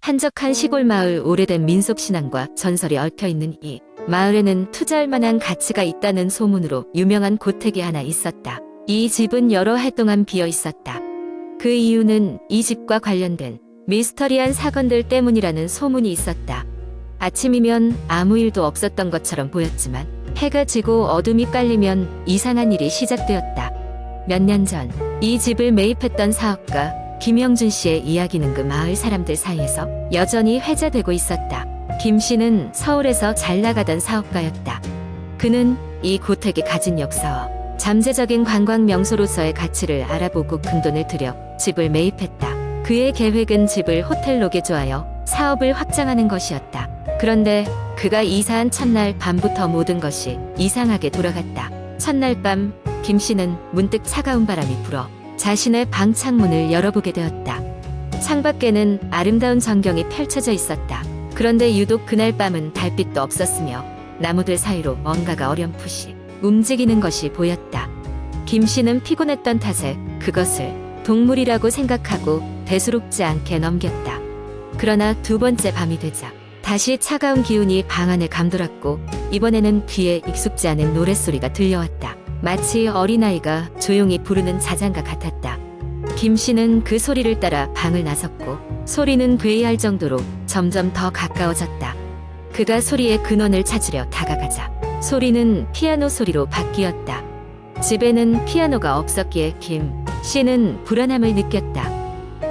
한적한 시골 마을, 오래된 민속신앙과 전설이 얽혀있는 이 마을에는 투자할 만한 가치가 있다는 소문으로 유명한 고택이 하나 있었다. 이 집은 여러 해 동안 비어 있었다. 그 이유는 이 집과 관련된 미스터리한 사건들 때문이라는 소문이 있었다. 아침이면 아무 일도 없었던 것처럼 보였지만 해가 지고 어둠이 깔리면 이상한 일이 시작되었다. 몇 년 전 이 집을 매입했던 사업가 김영준 씨의 이야기는 그 마을 사람들 사이에서 여전히 회자되고 있었다. 김 씨는 서울에서 잘 나가던 사업가였다. 그는 이 고택이 가진 역사와 잠재적인 관광 명소로서의 가치를 알아보고 큰돈을 들여 집을 매입했다. 그의 계획은 집을 호텔로 개조하여 사업을 확장하는 것이었다. 그런데 그가 이사한 첫날 밤부터 모든 것이 이상하게 돌아갔다. 첫날 밤 김 씨는 문득 차가운 바람이 불어 자신의 방 창문을 열어보게 되었다. 창밖에는 아름다운 전경이 펼쳐져 있었다. 그런데 유독 그날 밤은 달빛도 없었으며 나무들 사이로 뭔가가 어렴풋이 움직이는 것이 보였다. 김 씨는 피곤했던 탓에 그것을 동물이라고 생각하고 대수롭지 않게 넘겼다. 그러나 두 번째 밤이 되자 다시 차가운 기운이 방 안을 감돌았고 이번에는 귀에 익숙지 않은 노랫소리가 들려왔다. 마치 어린아이가 조용히 부르는 자장가 같았다. 김 씨는 그 소리를 따라 방을 나섰고 소리는 괴이할 정도로 점점 더 가까워졌다. 그가 소리의 근원을 찾으려 다가가자 소리는 피아노 소리로 바뀌었다. 집에는 피아노가 없었기에 김 씨는 불안함을 느꼈다.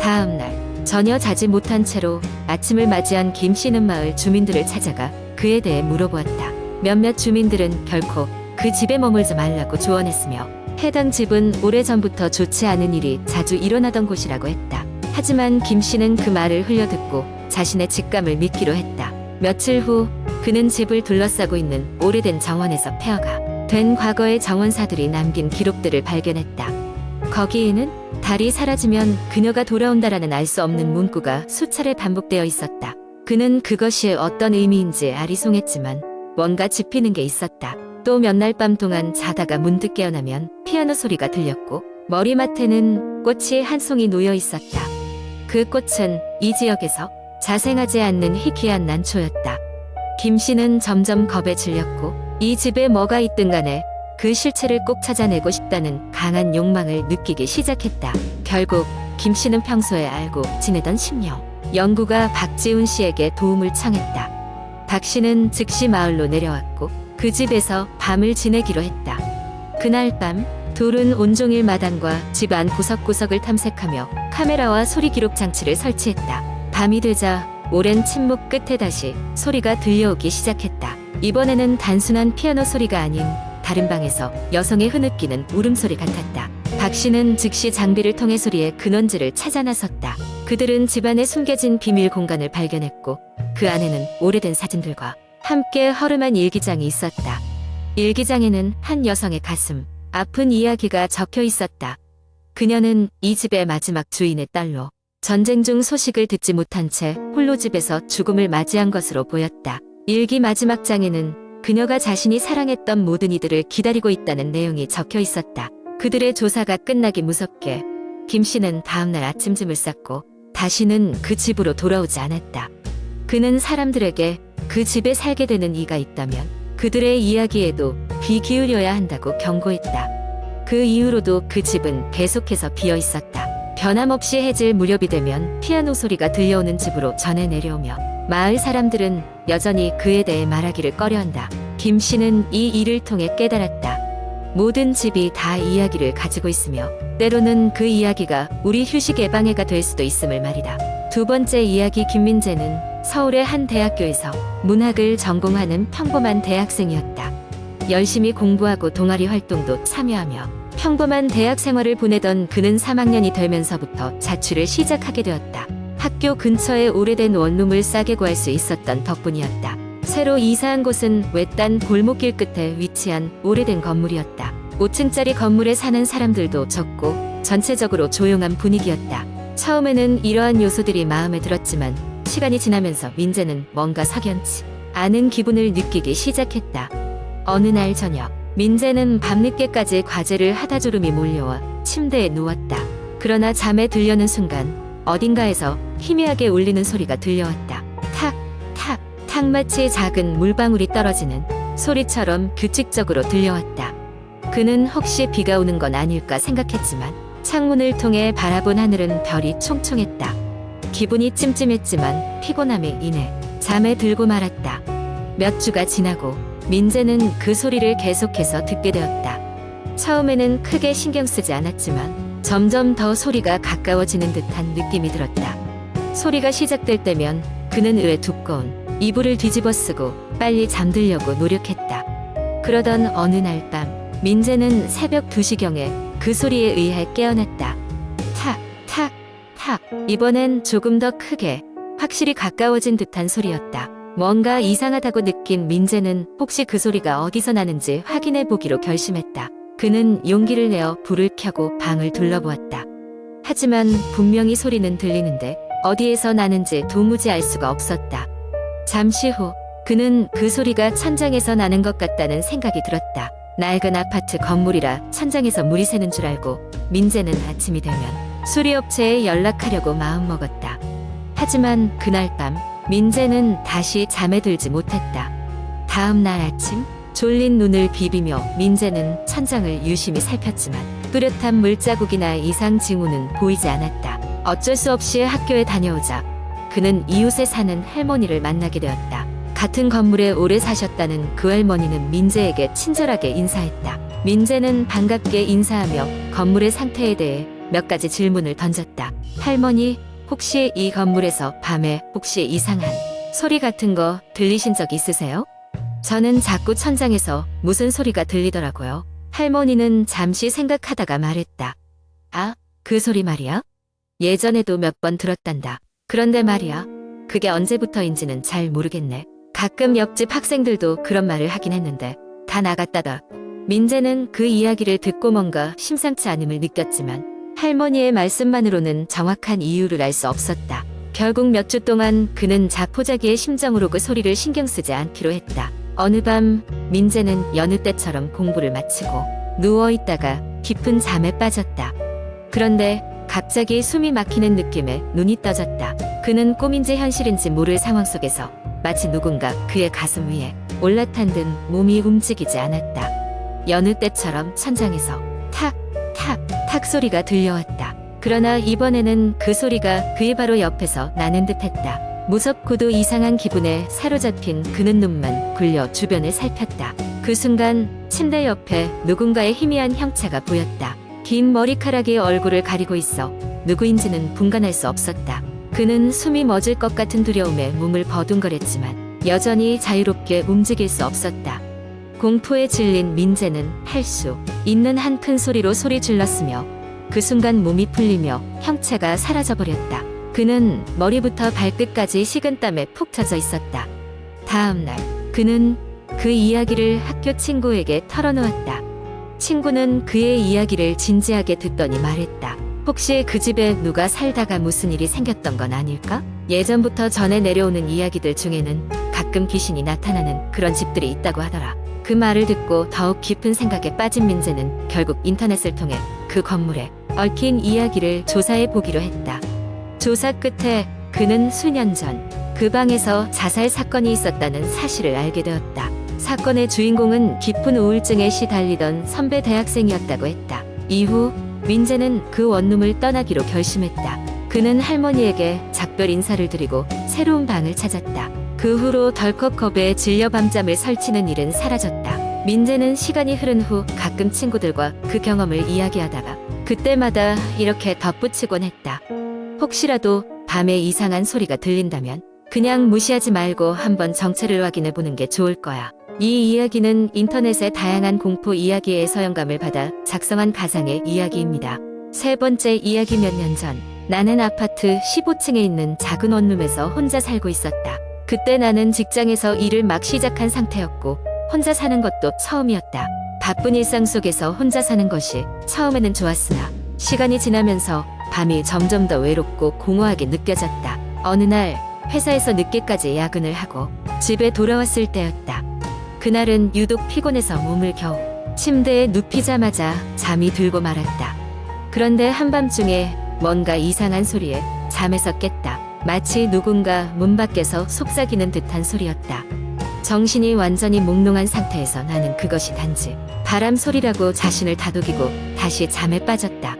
다음 날 전혀 자지 못한 채로 아침을 맞이한 김 씨는 마을 주민들을 찾아가 그에 대해 물어보았다. 몇몇 주민들은 결코 그 집에 머물지 말라고 조언했으며 해당 집은 오래전부터 좋지 않은 일이 자주 일어나던 곳이라고 했다. 하지만 김 씨는 그 말을 흘려듣고 자신의 직감을 믿기로 했다. 며칠 후 그는 집을 둘러싸고 있는 오래된 정원에서 폐허가 된 과거의 정원사들이 남긴 기록들을 발견했다. 거기에는 달이 사라지면 그녀가 돌아온다라는 알 수 없는 문구가 수차례 반복되어 있었다. 그는 그것이 어떤 의미인지 아리송했지만 뭔가 짚히는 게 있었다. 또 몇 날 밤 동안 자다가 문득 깨어나면 피아노 소리가 들렸고 머리맡에는 꽃이 한 송이 놓여 있었다. 그 꽃은 이 지역에서 자생하지 않는 희귀한 난초였다. 김 씨는 점점 겁에 질렸고 이 집에 뭐가 있든 간에 그 실체를 꼭 찾아내고 싶다는 강한 욕망을 느끼기 시작했다. 결국 김 씨는 평소에 알고 지내던 심령 연구가 박지훈 씨에게 도움을 청했다. 박 씨는 즉시 마을로 내려왔고 그 집에서 밤을 지내기로 했다. 그날 밤 둘은 온종일 마당과 집 안 구석구석을 탐색하며 카메라와 소리 기록 장치를 설치했다. 밤이 되자 오랜 침묵 끝에 다시 소리가 들려오기 시작했다. 이번에는 단순한 피아노 소리가 아닌 다른 방에서 여성의 흐느끼는 울음소리 같았다. 박 씨는 즉시 장비를 통해 소리의 근원지를 찾아 나섰다. 그들은 집안에 숨겨진 비밀 공간을 발견했고 그 안에는 오래된 사진들과 함께 허름한 일기장이 있었다. 일기장에는 한 여성의 가슴 아픈 이야기가 적혀 있었다. 그녀는 이 집의 마지막 주인의 딸로 전쟁 중 소식을 듣지 못한 채 홀로 집에서 죽음을 맞이한 것으로 보였다. 일기 마지막 장에는 그녀가 자신이 사랑했던 모든 이들을 기다리고 있다는 내용이 적혀 있었다. 그들의 조사가 끝나기 무섭게 김 씨는 다음날 아침짐을 쌌고 다시는 그 집으로 돌아오지 않았다. 그는 사람들에게 그 집에 살게 되는 이가 있다면 그들의 이야기에도 귀 기울여야 한다고 경고했다. 그 이후로도 그 집은 계속해서 비어 있었다. 변함없이 해질 무렵이 되면 피아노 소리가 들려오는 집으로 전해 내려오며 마을 사람들은 여전히 그에 대해 말하기를 꺼려한다. 김 씨는 이 일을 통해 깨달았다. 모든 집이 다 이야기를 가지고 있으며 때로는 그 이야기가 우리 휴식의 방해가 될 수도 있음을 말이다. 두 번째 이야기. 김민재는 서울의 한 대학교에서 문학을 전공하는 평범한 대학생이었다. 열심히 공부하고 동아리 활동도 참여하며 평범한 대학 생활을 보내던 그는 3학년이 되면서부터 자취를 시작하게 되었다. 학교 근처에 오래된 원룸을 싸게 구할 수 있었던 덕분이었다. 새로 이사한 곳은 외딴 골목길 끝에 위치한 오래된 건물이었다. 5층짜리 건물에 사는 사람들도 적고 전체적으로 조용한 분위기였다. 처음에는 이러한 요소들이 마음에 들었지만 시간이 지나면서 민재는 뭔가 석연치 않은 기분을 느끼기 시작했다. 어느 날 저녁 민재는 밤늦게까지 과제를 하다 졸음이 몰려와 침대에 누웠다. 그러나 잠에 들려는 순간 어딘가에서 희미하게 울리는 소리가 들려왔다. 탁, 탁, 탁 마치 작은 물방울이 떨어지는 소리처럼 규칙적으로 들려왔다. 그는 혹시 비가 오는 건 아닐까 생각했지만 창문을 통해 바라본 하늘은 별이 총총했다. 기분이 찜찜했지만 피곤함에 인해 잠에 들고 말았다. 몇 주가 지나고 민재는 그 소리를 계속해서 듣게 되었다. 처음에는 크게 신경 쓰지 않았지만 점점 더 소리가 가까워지는 듯한 느낌이 들었다. 소리가 시작될 때면 그는 의외 두꺼운 이불을 뒤집어 쓰고 빨리 잠들려고 노력했다. 그러던 어느 날 밤 민재는 새벽 2시경에 그 소리에 의해 깨어났다. 탁, 탁, 탁. 이번엔 조금 더 크게 확실히 가까워진 듯한 소리였다. 뭔가 이상하다고 느낀 민재는 혹시 그 소리가 어디서 나는지 확인해 보기로 결심했다. 그는 용기를 내어 불을 켜고 방을 둘러보았다. 하지만 분명히 소리는 들리는데 어디에서 나는지 도무지 알 수가 없었다. 잠시 후 그는 그 소리가 천장에서 나는 것 같다는 생각이 들었다. 낡은 아파트 건물이라 천장에서 물이 새는 줄 알고 민재는 아침이 되면 수리업체에 연락하려고 마음먹었다. 하지만 그날 밤 민재는 다시 잠에 들지 못했다. 다음 날 아침 졸린 눈을 비비며 민재는 천장을 유심히 살폈지만 뚜렷한 물자국이나 이상 징후는 보이지 않았다. 어쩔 수 없이 학교에 다녀오자 그는 이웃에 사는 할머니를 만나게 되었다. 같은 건물에 오래 사셨다는 그 할머니는 민재에게 친절하게 인사했다. 민재는 반갑게 인사하며 건물의 상태에 대해 몇 가지 질문을 던졌다. 할머니, 혹시 이 건물에서 밤에 혹시 이상한 소리 같은 거 들리신 적 있으세요? 저는 자꾸 천장에서 무슨 소리가 들리더라고요. 할머니는 잠시 생각하다가 말했다. 아, 그 소리 말이야? 예전에도 몇 번 들었단다. 그런데 말이야, 그게 언제부터인지는 잘 모르겠네. 가끔 옆집 학생들도 그런 말을 하긴 했는데 다 나갔다다. 민재는 그 이야기를 듣고 뭔가 심상치 않음을 느꼈지만 할머니의 말씀만으로는 정확한 이유를 알 수 없었다. 결국 몇 주 동안 그는 자포자기의 심정으로 그 소리를 신경 쓰지 않기로 했다. 어느 밤 민재는 여느 때처럼 공부를 마치고 누워있다가 깊은 잠에 빠졌다. 그런데 갑자기 숨이 막히는 느낌에 눈이 떠졌다. 그는 꿈인지 현실인지 모를 상황 속에서 마치 누군가 그의 가슴 위에 올라탄 듯 몸이 움직이지 않았다. 여느 때처럼 천장에서 탁, 탁, 탁 소리가 들려왔다. 그러나 이번에는 그 소리가 그의 바로 옆에서 나는 듯했다. 무섭고도 이상한 기분에 사로잡힌 그는 눈만 굴려 주변을 살폈다. 그 순간 침대 옆에 누군가의 희미한 형체가 보였다. 긴 머리카락이 얼굴을 가리고 있어 누구인지는 분간할 수 없었다. 그는 숨이 멎을 것 같은 두려움에 몸을 버둥거렸지만 여전히 자유롭게 움직일 수 없었다. 공포에 질린 민재는 할 수 있는 한 큰 소리로 소리 질렀으며 그 순간 몸이 풀리며 형체가 사라져버렸다. 그는 머리부터 발끝까지 식은땀에 푹 젖어 있었다. 다음 날 그는 그 이야기를 학교 친구에게 털어놓았다. 친구는 그의 이야기를 진지하게 듣더니 말했다. 혹시 그 집에 누가 살다가 무슨 일이 생겼던 건 아닐까? 예전부터 전해 내려오는 이야기들 중에는 가끔 귀신이 나타나는 그런 집들이 있다고 하더라. 그 말을 듣고 더욱 깊은 생각에 빠진 민재는 결국 인터넷을 통해 그 건물에 얽힌 이야기를 조사해 보기로 했다. 조사 끝에 그는 수년 전 그 방에서 자살 사건이 있었다는 사실을 알게 되었다. 사건의 주인공은 깊은 우울증에 시달리던 선배 대학생이었다고 했다. 이후 민재는 그 원룸을 떠나기로 결심했다. 그는 할머니에게 작별 인사를 드리고 새로운 방을 찾았다. 그 후로 덜컥 겁에 질려 밤잠을 설치는 일은 사라졌다. 민재는 시간이 흐른 후 가끔 친구들과 그 경험을 이야기하다가 그때마다 이렇게 덧붙이곤 했다. 혹시라도 밤에 이상한 소리가 들린다면 그냥 무시하지 말고 한번 정체를 확인해보는 게 좋을 거야. 이 이야기는 인터넷의 다양한 공포 이야기에서 영감을 받아 작성한 가상의 이야기입니다. 세 번째 이야기. 몇 년 전 나는 아파트 15층에 있는 작은 원룸에서 혼자 살고 있었다. 그때 나는 직장에서 일을 막 시작한 상태였고 혼자 사는 것도 처음이었다. 바쁜 일상 속에서 혼자 사는 것이 처음에는 좋았으나 시간이 지나면서 밤이 점점 더 외롭고 공허하게 느껴졌다. 어느 날 회사에서 늦게까지 야근을 하고 집에 돌아왔을 때였다. 그날은 유독 피곤해서 몸을 겨우 침대에 눕히자마자 잠이 들고 말았다. 그런데 한밤중에 뭔가 이상한 소리에 잠에서 깼다. 마치 누군가 문 밖에서 속삭이는 듯한 소리였다. 정신이 완전히 몽롱한 상태에서 나는 그것이 단지 바람 소리라고 자신을 다독이고 다시 잠에 빠졌다.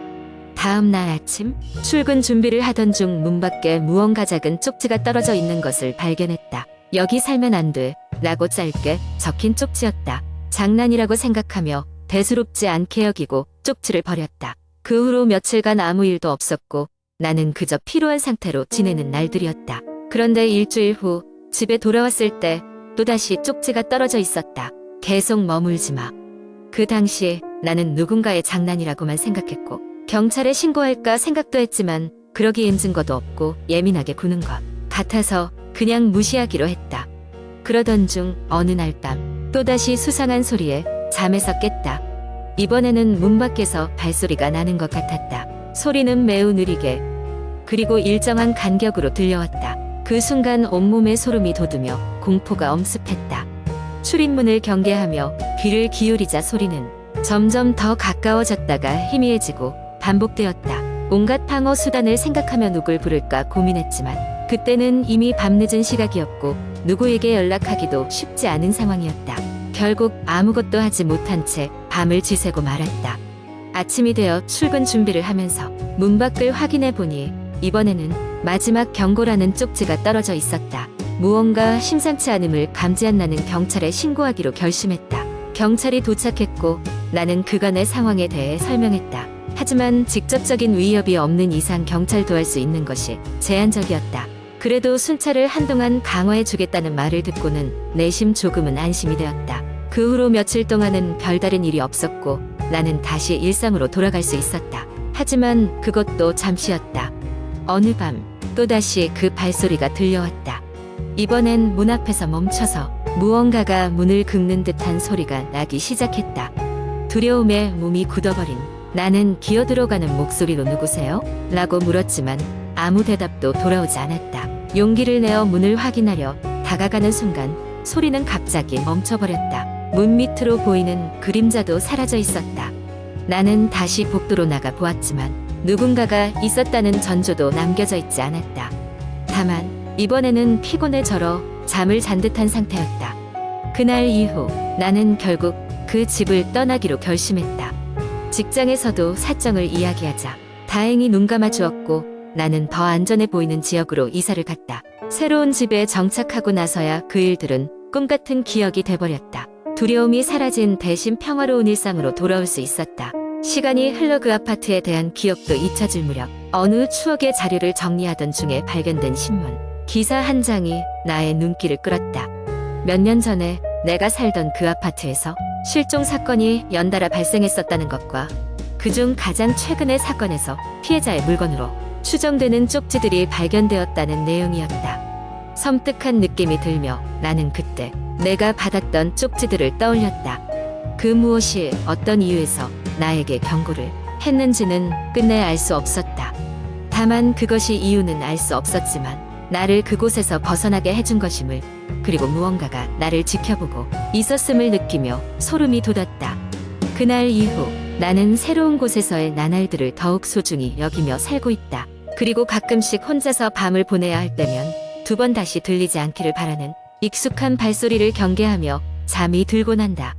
다음 날 아침, 출근 준비를 하던 중 문 밖에 무언가 작은 쪽지가 떨어져 있는 것을 발견했다. 여기 살면 안 돼, 라고 짧게 적힌 쪽지였다. 장난이라고 생각하며 대수롭지 않게 여기고 쪽지를 버렸다. 그 후로 며칠간 아무 일도 없었고 나는 그저 피로한 상태로 지내는 날들이었다. 그런데 일주일 후 집에 돌아왔을 때 또다시 쪽지가 떨어져 있었다. 계속 머물지 마. 그 당시 나는 누군가의 장난이라고만 생각했고 경찰에 신고할까 생각도 했지만 그러기엔 증거도 없고 예민하게 구는 것 같아서 그냥 무시하기로 했다. 그러던 중 어느 날 밤 또다시 수상한 소리에 잠에서 깼다. 이번에는 문 밖에서 발소리가 나는 것 같았다. 소리는 매우 느리게 그리고 일정한 간격으로 들려왔다. 그 순간 온몸에 소름이 돋으며 공포가 엄습했다. 출입문을 경계하며 귀를 기울이자 소리는 점점 더 가까워졌다가 희미해지고 반복되었다. 온갖 방어 수단을 생각하며 누굴 부를까 고민했지만 그때는 이미 밤늦은 시각이었고 누구에게 연락하기도 쉽지 않은 상황이었다. 결국 아무것도 하지 못한 채 밤을 지새고 말았다. 아침이 되어 출근 준비를 하면서 문 밖을 확인해 보니 이번에는 마지막 경고라는 쪽지가 떨어져 있었다. 무언가 심상치 않음을 감지한 나는 경찰에 신고하기로 결심했다. 경찰이 도착했고 나는 그간의 상황에 대해 설명했다. 하지만 직접적인 위협이 없는 이상 경찰도 할 수 있는 것이 제한적이었다. 그래도 순찰을 한동안 강화해 주겠다는 말을 듣고는 내심 조금은 안심이 되었다. 그 후로 며칠 동안은 별다른 일이 없었고 나는 다시 일상으로 돌아갈 수 있었다. 하지만 그것도 잠시였다. 어느 밤 또다시 그 발소리가 들려왔다. 이번엔 문 앞에서 멈춰서 무언가가 문을 긁는 듯한 소리가 나기 시작했다. 두려움에 몸이 굳어버린 나는 기어들어가는 목소리로 누구세요? 라고 물었지만 아무 대답도 돌아오지 않았다. 용기를 내어 문을 확인하려 다가가는 순간 소리는 갑자기 멈춰버렸다. 문 밑으로 보이는 그림자도 사라져 있었다. 나는 다시 복도로 나가 보았지만 누군가가 있었다는 전조도 남겨져 있지 않았다. 다만 이번에는 피곤에 절어 잠을 잔 듯한 상태였다. 그날 이후 나는 결국 그 집을 떠나기로 결심했다. 직장에서도 사정을 이야기하자 다행히 눈 감아 주었고 나는 더 안전해 보이는 지역으로 이사를 갔다. 새로운 집에 정착하고 나서야 그 일들은 꿈같은 기억이 돼버렸다. 두려움이 사라진 대신 평화로운 일상으로 돌아올 수 있었다. 시간이 흘러 그 아파트에 대한 기억도 잊혀질 무렵 어느 추억의 자료를 정리하던 중에 발견된 신문 기사 한 장이 나의 눈길을 끌었다. 몇 년 전에 내가 살던 그 아파트에서 실종 사건이 연달아 발생했었다는 것과 그중 가장 최근의 사건에서 피해자의 물건으로 추정되는 쪽지들이 발견되었다는 내용이었다. 섬뜩한 느낌이 들며 나는 그때 내가 받았던 쪽지들을 떠올렸다. 그 무엇이 어떤 이유에서 나에게 경고를 했는지는 끝내 알 수 없었다. 다만 그것이 이유는 알 수 없었지만 나를 그곳에서 벗어나게 해준 것임을 그리고 무언가가 나를 지켜보고 있었음을 느끼며 소름이 돋았다. 그날 이후 나는 새로운 곳에서의 나날들을 더욱 소중히 여기며 살고 있다. 그리고 가끔씩 혼자서 밤을 보내야 할 때면 두 번 다시 들리지 않기를 바라는 익숙한 발소리를 경계하며 잠이 들곤 한다.